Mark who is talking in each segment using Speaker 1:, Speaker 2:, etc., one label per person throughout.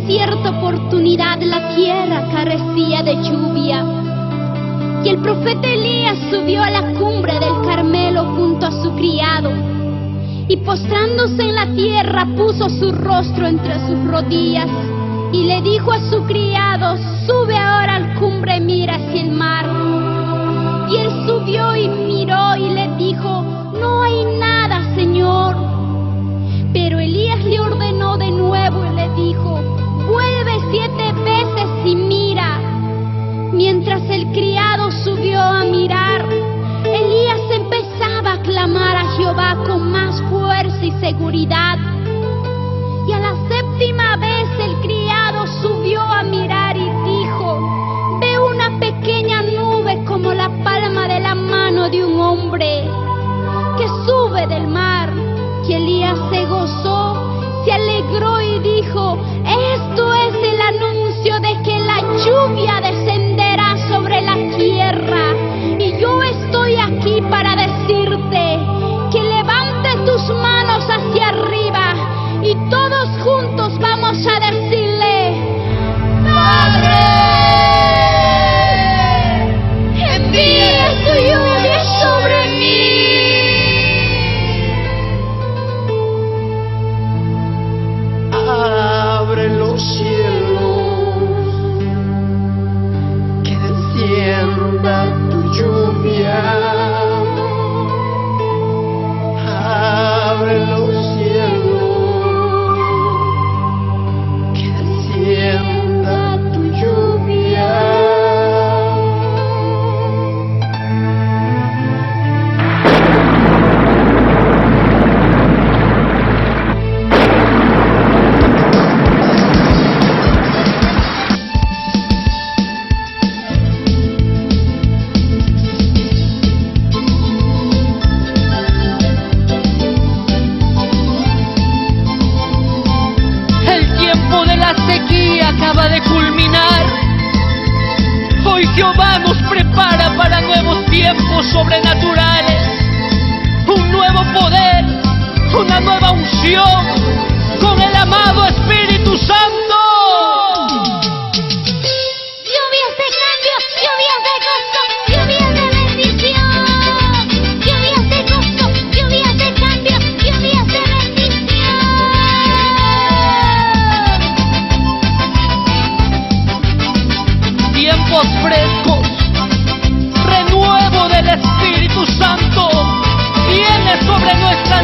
Speaker 1: cierta oportunidad la tierra carecía de lluvia. Y el profeta Elías subió a la cumbre del Carmelo junto a su criado, y postrándose en la tierra puso su rostro entre sus rodillas, y le dijo a su criado: sube ahora al cumbre y mira hacia el mar. Y él subió y miró y le dijo: no hay nada, Señor. Pero Elías le ordenó de nuevo y le dijo: vuelve 7 veces y mira. Mientras el criado subió a mirar, Elías empezaba a clamar a Jehová con más fuerza y seguridad. Y a la 7ª vez el criado subió a mirar y dijo: veo una pequeña nube como la palma de la mano de un hombre que sube del mar. Y Elías se gozó, se alegró y dijo: esto es el anuncio de que la lluvia descenderá sobre la tierra. Y yo estoy aquí para decirte que levante tus manos hacia arriba y todos juntos vamos a decirle: Padre, envía tu lluvia sobre mí.
Speaker 2: Abre los cielos, que descienda tu lluvia. Abre los cielos, que descienda tu lluvia.
Speaker 3: Acaba de culminar. Hoy Jehová nos prepara para nuevos tiempos sobrenaturales, un nuevo poder, una nueva unción con el amado Espíritu Santo.
Speaker 1: Lluvias de cambio, lluvias de gozo, lluvias de bendición. Lluvias de gozo, lluvias de cambio, lluvias de bendición.
Speaker 3: Tiempos frescos, renuevo del Espíritu Santo viene sobre nuestra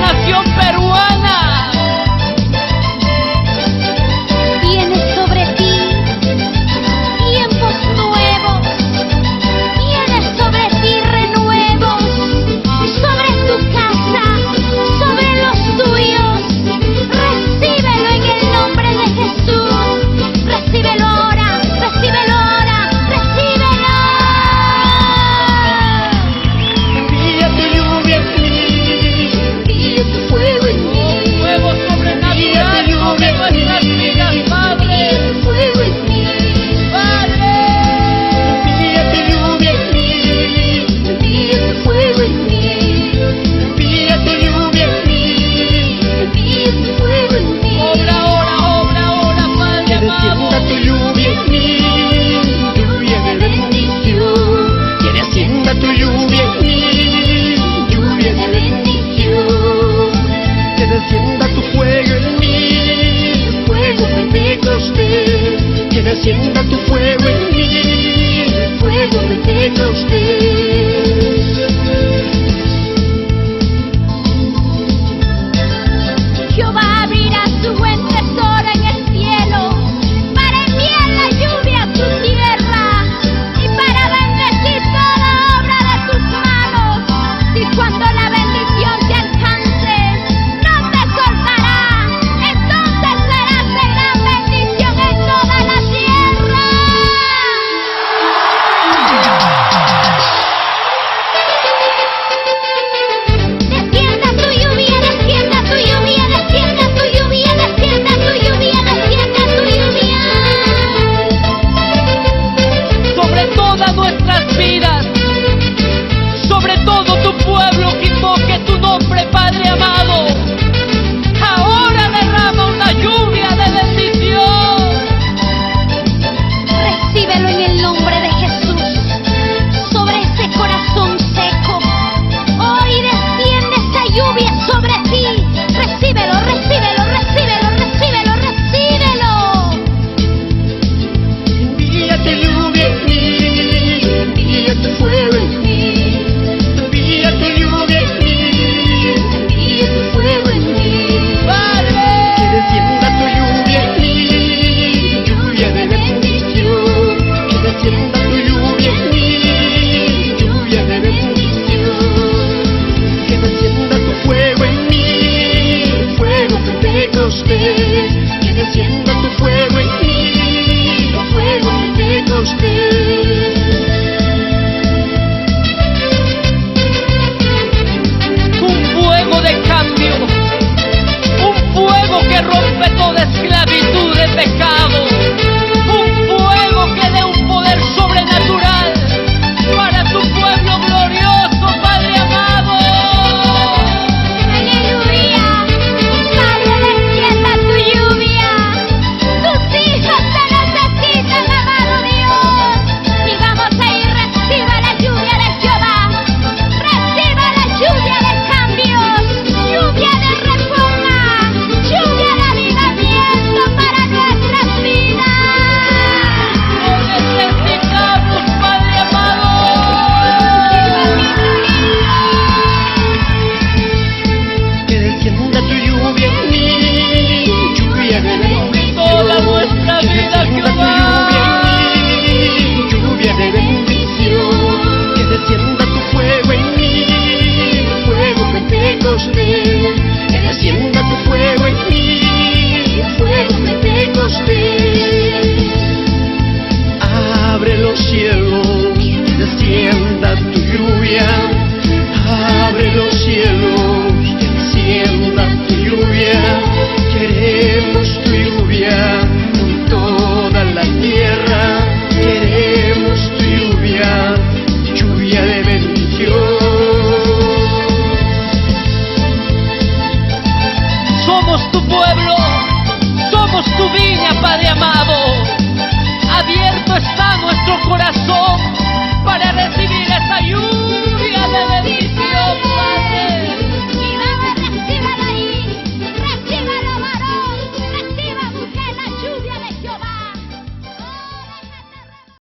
Speaker 3: que el mundo